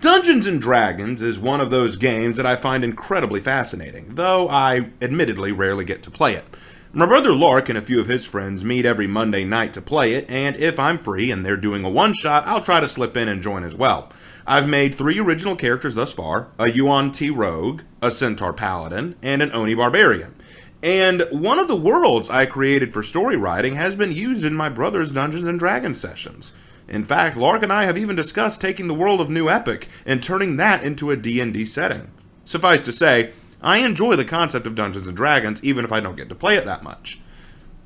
Dungeons & Dragons is one of those games that I find incredibly fascinating, though I admittedly rarely get to play it. My brother Lark and a few of his friends meet every Monday night to play it, and if I'm free and they're doing a one-shot, I'll try to slip in and join as well. I've made 3 original characters thus far, a Yuan Ti Rogue, a Centaur Paladin, and an Oni Barbarian. And one of the worlds I created for story writing has been used in my brother's Dungeons & Dragons sessions. In fact, Lark and I have even discussed taking the world of New Epic and turning that into a D&D setting. Suffice to say, I enjoy the concept of Dungeons & Dragons even if I don't get to play it that much.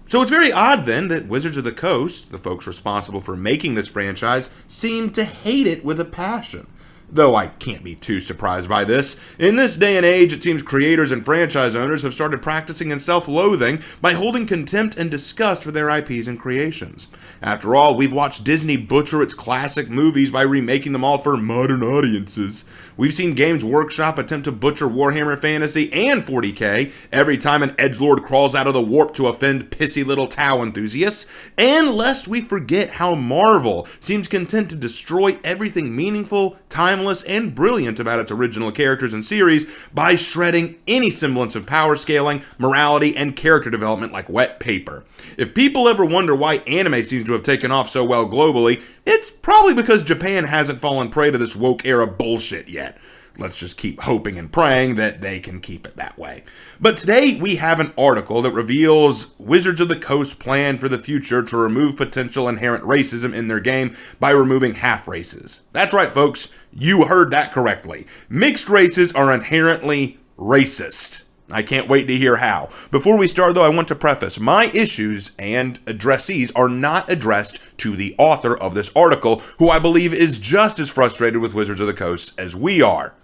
So it's very odd then that Wizards of the Coast, the folks responsible for making this franchise, seem to hate it with a passion. Though I can't be too surprised by this. In this day and age, it seems creators and franchise owners have started practicing in self-loathing by holding contempt and disgust for their IPs and creations. After all, we've watched Disney butcher its classic movies by remaking them all for modern audiences. We've seen Games Workshop attempt to butcher Warhammer Fantasy and 40k every time an edgelord crawls out of the warp to offend pissy little Tau enthusiasts. And lest we forget how Marvel seems content to destroy everything meaningful, timeless, and brilliant about its original characters and series by shredding any semblance of power scaling, morality, and character development like wet paper. If people ever wonder why anime seems to have taken off so well globally, it's probably because Japan hasn't fallen prey to this woke era bullshit yet. Let's just keep hoping and praying that they can keep it that way. But today we have an article that reveals Wizards of the Coast's plan for the future to remove potential inherent racism in their game by removing half races. That's right, folks. You heard that correctly. Mixed races are inherently racist. I can't wait to hear how. Before we start, though, I want to preface, my issues and addressees are not addressed to the author of this article, who I believe is just as frustrated with Wizards of the Coast as we are.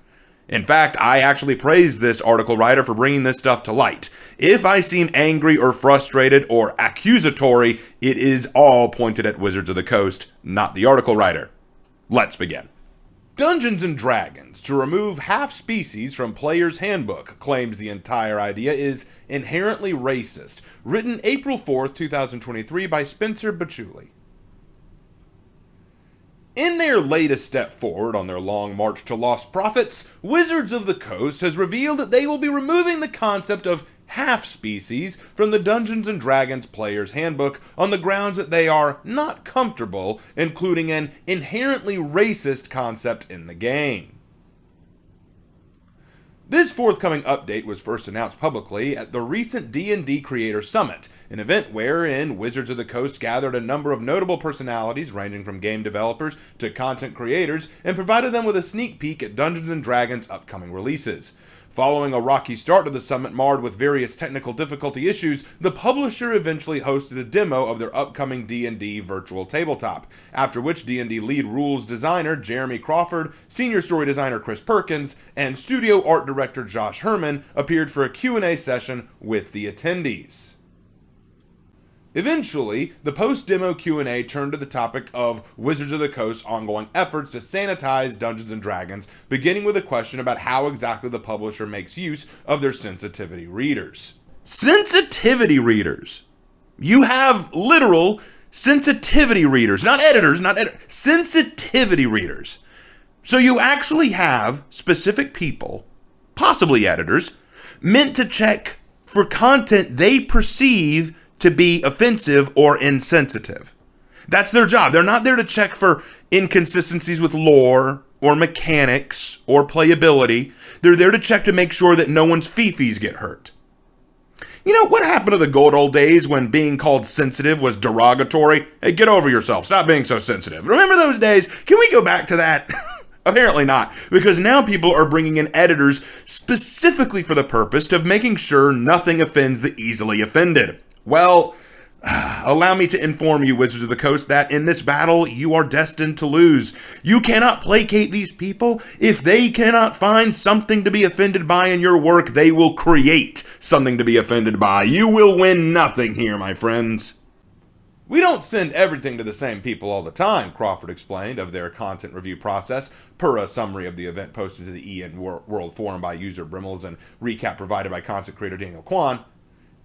In fact, I actually praise this article writer for bringing this stuff to light. If I seem angry or frustrated or accusatory, it is all pointed at Wizards of the Coast, not the article writer. Let's begin. Dungeons & Dragons, to remove half species from Player's Handbook, claims the entire idea is inherently racist. Written April 4th, 2023 by Spencer Bachuli. In their latest step forward on their long march to lost profits, Wizards of the Coast has revealed that they will be removing the concept of half species from the Dungeons & Dragons Player's Handbook on the grounds that they are not comfortable including an inherently racist concept in the game. This forthcoming update was first announced publicly at the recent D&D Creator Summit, an event wherein Wizards of the Coast gathered a number of notable personalities ranging from game developers to content creators and provided them with a sneak peek at Dungeons & Dragons' upcoming releases. Following a rocky start to the summit marred with various technical difficulty issues, the publisher eventually hosted a demo of their upcoming D&D virtual tabletop, after which D&D lead rules designer Jeremy Crawford, senior story designer Chris Perkins, and studio art director Josh Herman appeared for a Q&A session with the attendees. Eventually, the post-demo Q&A turned to the topic of Wizards of the Coast's ongoing efforts to sanitize Dungeons & Dragons, beginning with a question about how exactly the publisher makes use of their sensitivity readers. Sensitivity readers! You have literal sensitivity readers, not editors, sensitivity readers. So you actually have specific people, possibly editors, meant to check for content they perceive to be offensive or insensitive. That's their job. They're not there to check for inconsistencies with lore or mechanics or playability. They're there to check to make sure that no one's fifis get hurt. You know, what happened to the good old days when being called sensitive was derogatory? Hey, get over yourself. Stop being so sensitive. Remember those days? Can we go back to that? Apparently not, because now people are bringing in editors specifically for the purpose of making sure nothing offends the easily offended. Well, allow me to inform you, Wizards of the Coast, that in this battle, you are destined to lose. You cannot placate these people. If they cannot find something to be offended by in your work, they will create something to be offended by. You will win nothing here, my friends. We don't send everything to the same people all the time, Crawford explained of their content review process, per a summary of the event posted to the EN World Forum by user Brimmels and recap provided by content creator Daniel Kwan.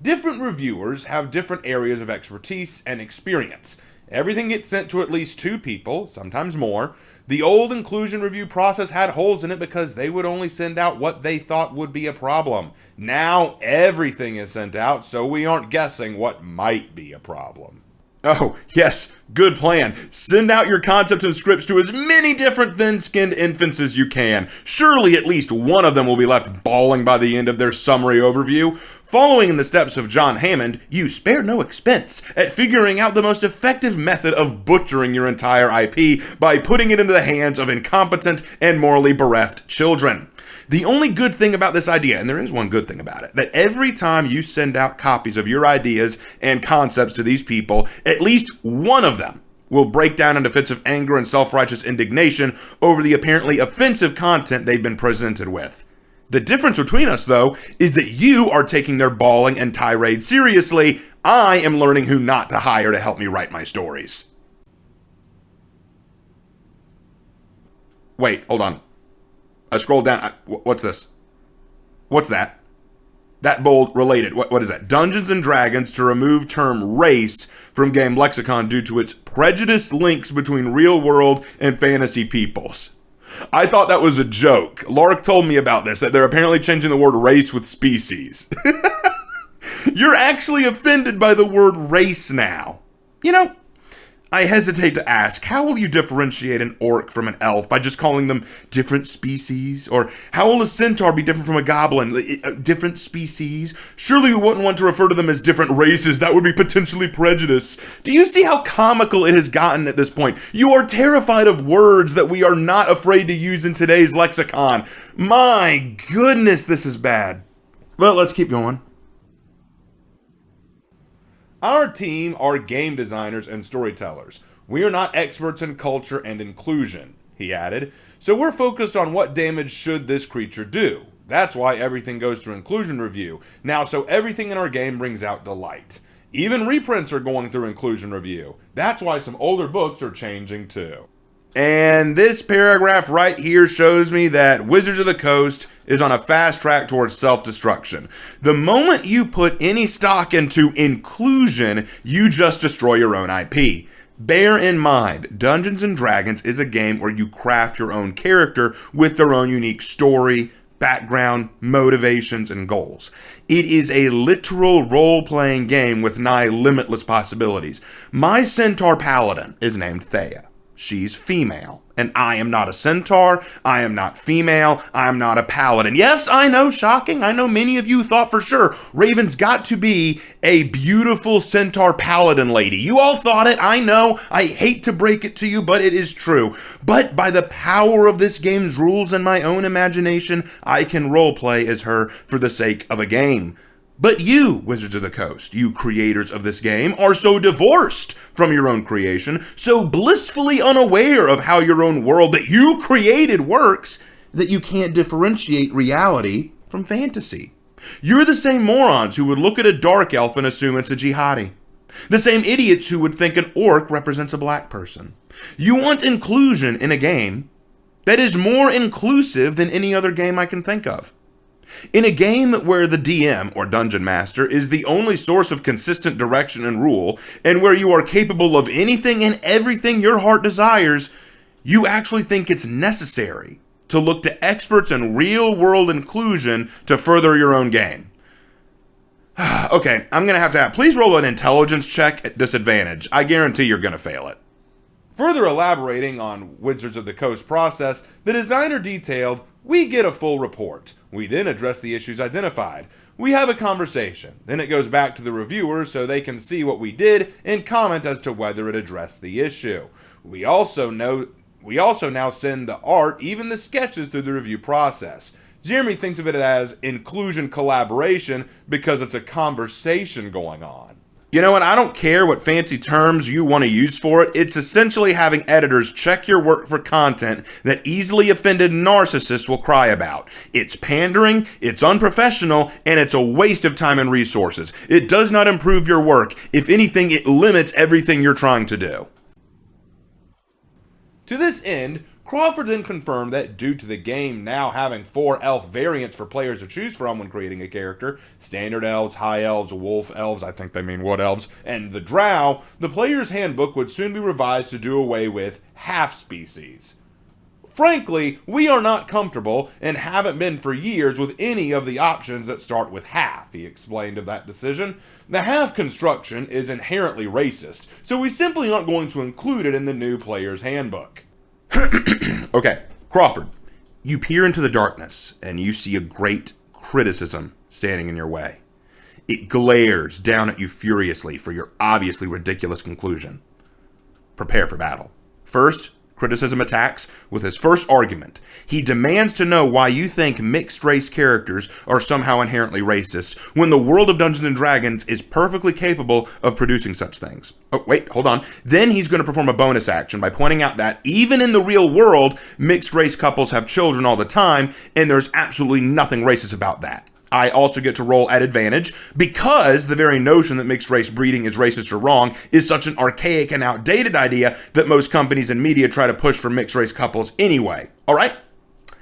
Different reviewers have different areas of expertise and experience, Everything gets sent to at least 2 people, sometimes more. The old inclusion review process had holes in it because they would only send out what they thought would be a problem. Now everything is sent out, so we aren't guessing what might be a problem. Oh, yes, good plan. Send out your concepts and scripts to as many different thin-skinned infants as you can. Surely at least one of them will be left bawling by the end of their summary overview. Following in the steps of John Hammond, you spare no expense at figuring out the most effective method of butchering your entire IP by putting it into the hands of incompetent and morally bereft children. The only good thing about this idea, and there is one good thing about it, that every time you send out copies of your ideas and concepts to these people, at least one of them will break down into fits of anger and self-righteous indignation over the apparently offensive content they've been presented with. The difference between us, though, is that you are taking their bawling and tirade seriously. I am learning who not to hire to help me write my stories. Wait, hold on. I scrolled down. What's this? What's that? That bold related. What is that? Dungeons and Dragons to remove term race from game lexicon due to its prejudiced links between real world and fantasy peoples. I thought that was a joke. Lark told me about this, that they're apparently changing the word race with species. You're actually offended by the word race now. You know, I hesitate to ask, how will you differentiate an orc from an elf by just calling them different species? Or how will a centaur be different from a goblin? Different species? Surely we wouldn't want to refer to them as different races. That would be potentially prejudice. Do you see how comical it has gotten at this point? You are terrified of words that we are not afraid to use in today's lexicon. My goodness, this is bad. Well, let's keep going. Our team are game designers and storytellers. We are not experts in culture and inclusion, he added, so we're focused on what damage should this creature do. That's why everything goes through inclusion review. Now, so everything in our game brings out delight. Even reprints are going through inclusion review. That's why some older books are changing too. And this paragraph right here shows me that Wizards of the Coast is on a fast track towards self-destruction. The moment you put any stock into inclusion, you just destroy your own IP. Bear in mind, Dungeons and Dragons is a game where you craft your own character with their own unique story, background, motivations, and goals. It is a literal role-playing game with nigh limitless possibilities. My centaur paladin is named Thea. She's female, and I am not a centaur, I am not female, I am not a paladin. Yes, I know, shocking, I know many of you thought for sure Raven's got to be a beautiful centaur paladin lady. You all thought it, I know, I hate to break it to you, but it is true. But by the power of this game's rules and my own imagination, I can roleplay as her for the sake of a game. But you, Wizards of the Coast, you creators of this game, are so divorced from your own creation, so blissfully unaware of how your own world that you created works, that you can't differentiate reality from fantasy. You're the same morons who would look at a dark elf and assume it's a jihadi. The same idiots who would think an orc represents a black person. You want inclusion in a game that is more inclusive than any other game I can think of. In a game where the DM, or Dungeon Master, is the only source of consistent direction and rule, and where you are capable of anything and everything your heart desires, you actually think it's necessary to look to experts in real-world inclusion to further your own game. Okay, I'm going to have, please roll an intelligence check at disadvantage. I guarantee you're going to fail it. Further elaborating on Wizards of the Coast process, the designer detailed, we get a full report. We then address the issues identified. We have a conversation. Then it goes back to the reviewers so they can see what we did and comment as to whether it addressed the issue. We also now send the art, even the sketches, through the review process. Jeremy thinks of it as inclusion collaboration because it's a conversation going on. You know what, I don't care what fancy terms you want to use for it. It's essentially having editors check your work for content that easily offended narcissists will cry about. It's pandering, it's unprofessional, and it's a waste of time and resources. It does not improve your work. If anything, it limits everything you're trying to do. To this end, Crawford then confirmed that due to the game now having 4 elf variants for players to choose from when creating a character, standard elves, high elves, wolf elves, I think they mean wood elves, and the drow, the player's handbook would soon be revised to do away with half species. Frankly, we are not comfortable, and haven't been for years, with any of the options that start with half, he explained of that decision. The half construction is inherently racist, so we simply aren't going to include it in the new player's handbook. Okay, Crawford, you peer into the darkness, and you see a great criticism standing in your way. It glares down at you furiously for your obviously ridiculous conclusion. Prepare for battle. First, criticism attacks with his first argument. He demands to know why you think mixed-race characters are somehow inherently racist, when the world of Dungeons & Dragons is perfectly capable of producing such things. Oh, wait, hold on. Then he's going to perform a bonus action by pointing out that even in the real world, mixed-race couples have children all the time, and there's absolutely nothing racist about that. I also get to roll at advantage because the very notion that mixed race breeding is racist or wrong is such an archaic and outdated idea that most companies and media try to push for mixed race couples anyway. All right?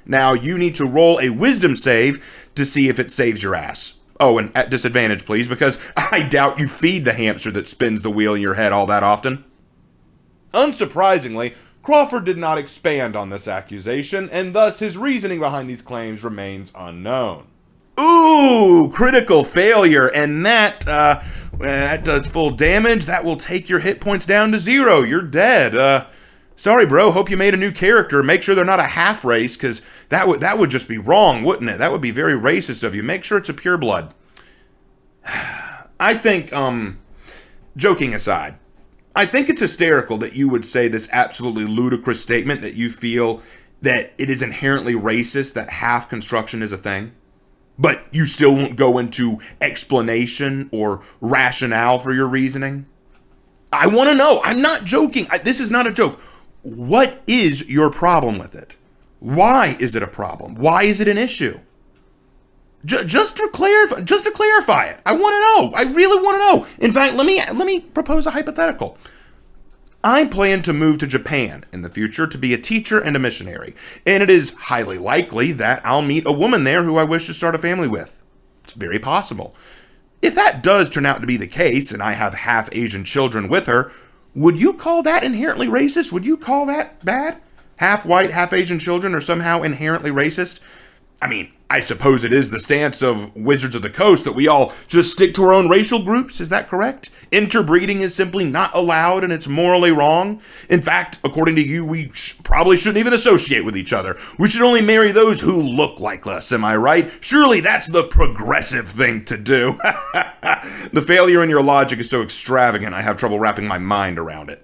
Now you need to roll a wisdom save to see if it saves your ass. Oh, and at disadvantage, please, because I doubt you feed the hamster that spins the wheel in your head all that often. Unsurprisingly, Crawford did not expand on this accusation, and thus his reasoning behind these claims remains unknown. Ooh, critical failure, and that does full damage. That will take your hit points down to 0. You're dead. Sorry, bro. Hope you made a new character. Make sure they're not a half race, because that would just be wrong, wouldn't it? That would be very racist of you. Make sure it's a pureblood. I think, joking aside, I think it's hysterical that you would say this absolutely ludicrous statement that you feel that it is inherently racist that half construction is a thing. But you still won't go into explanation or rationale for your reasoning? I want to know. I'm not joking. This is not a joke. What is your problem with it? Why is it a problem? Why is it an issue? Just to clarify it. I want to know. I really want to know. In fact, let me propose a hypothetical. I plan to move to Japan in the future to be a teacher and a missionary, and it is highly likely that I'll meet a woman there who I wish to start a family with. It's very possible. If that does turn out to be the case, and I have half Asian children with her, would you call that inherently racist? Would you call that bad? Half white, half Asian children are somehow inherently racist? I mean, I suppose it is the stance of Wizards of the Coast that we all just stick to our own racial groups. Is that correct? Interbreeding is simply not allowed and it's morally wrong. In fact, according to you, we probably shouldn't even associate with each other. We should only marry those who look like us, am I right? Surely that's the progressive thing to do. The failure in your logic is so extravagant, I have trouble wrapping my mind around it.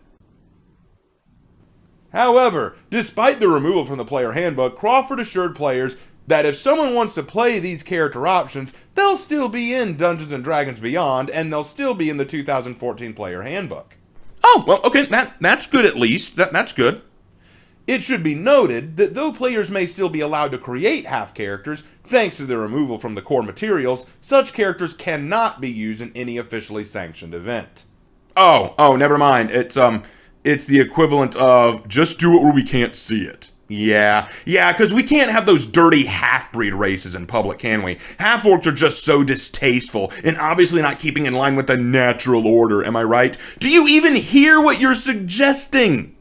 However, despite the removal from the player handbook, Crawford assured players that if someone wants to play these character options, they'll still be in Dungeons & Dragons Beyond, and they'll still be in the 2014 player handbook. Oh, well, okay, that's good at least. That's good. It should be noted that though players may still be allowed to create half characters, thanks to their removal from the core materials, such characters cannot be used in any officially sanctioned event. Oh, never mind. It's the equivalent of just do it where we can't see it. Yeah, because we can't have those dirty half-breed races in public, can we? Half-orcs are just so distasteful, and obviously not keeping in line with the natural order, am I right? Do you even hear what you're suggesting?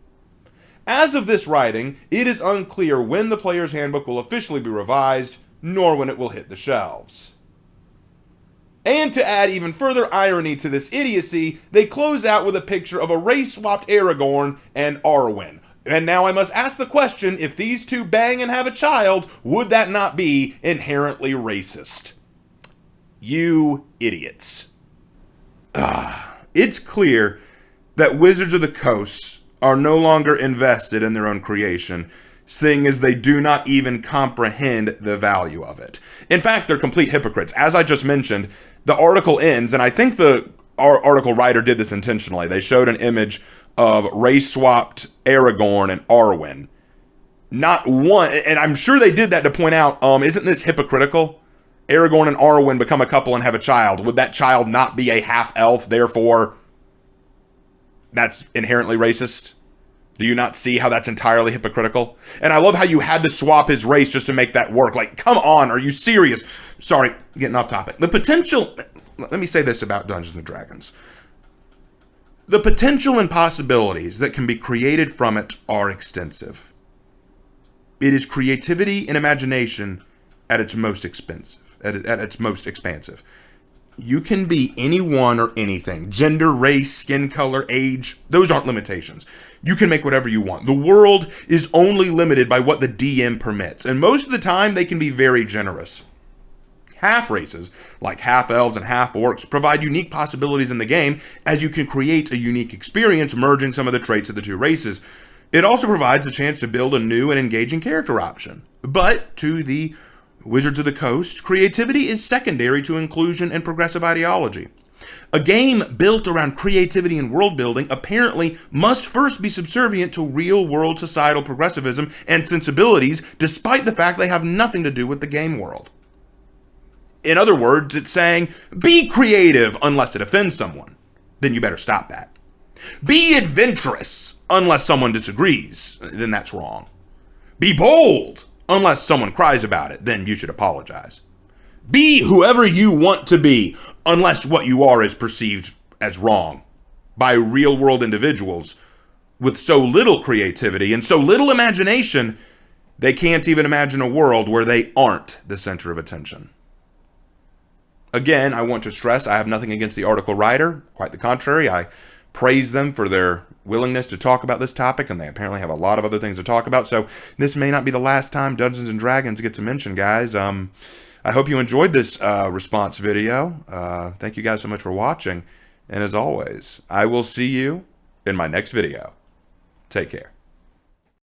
As of this writing, it is unclear when the player's handbook will officially be revised, nor when it will hit the shelves. And to add even further irony to this idiocy, they close out with a picture of a race-swapped Aragorn and Arwen. And now I must ask the question, if these two bang and have a child, would that not be inherently racist? You idiots. It's clear that Wizards of the Coast are no longer invested in their own creation, seeing as they do not even comprehend the value of it. In fact, they're complete hypocrites. As I just mentioned, the article ends, and I think the article writer did this intentionally. They showed an image of race-swapped Aragorn and Arwen. Not one, and I'm sure they did that to point out, isn't this hypocritical? Aragorn and Arwen become a couple and have a child. Would that child not be a half-elf, therefore that's inherently racist? Do you not see how that's entirely hypocritical? And I love how you had to swap his race just to make that work. Like, come on, are you serious? Sorry, getting off topic. The potential, let me say this about Dungeons & Dragons. The potential and possibilities that can be created from it are extensive. It is creativity and imagination at its most expensive, at its most expansive. You can be anyone or anything. Gender, race, skin color, age. Those aren't limitations. You can make whatever you want. The world is only limited by what the DM permits. And most of the time, they can be very generous. Half races, like half elves and half orcs, provide unique possibilities in the game, as you can create a unique experience merging some of the traits of the two races. It also provides a chance to build a new and engaging character option. But to the Wizards of the Coast, creativity is secondary to inclusion and progressive ideology. A game built around creativity and world building apparently must first be subservient to real-world societal progressivism and sensibilities, despite the fact they have nothing to do with the game world. In other words, it's saying, be creative unless it offends someone. Then you better stop that. Be adventurous unless someone disagrees. Then that's wrong. Be bold unless someone cries about it. Then you should apologize. Be whoever you want to be unless what you are is perceived as wrong by real-world individuals with so little creativity and so little imagination, they can't even imagine a world where they aren't the center of attention. Again, I want to stress I have nothing against the article writer. Quite the contrary. I praise them for their willingness to talk about this topic, and they apparently have a lot of other things to talk about. So this may not be the last time Dungeons & Dragons gets a mention, guys. I hope you enjoyed this response video. Thank you guys so much for watching. And as always, I will see you in my next video. Take care.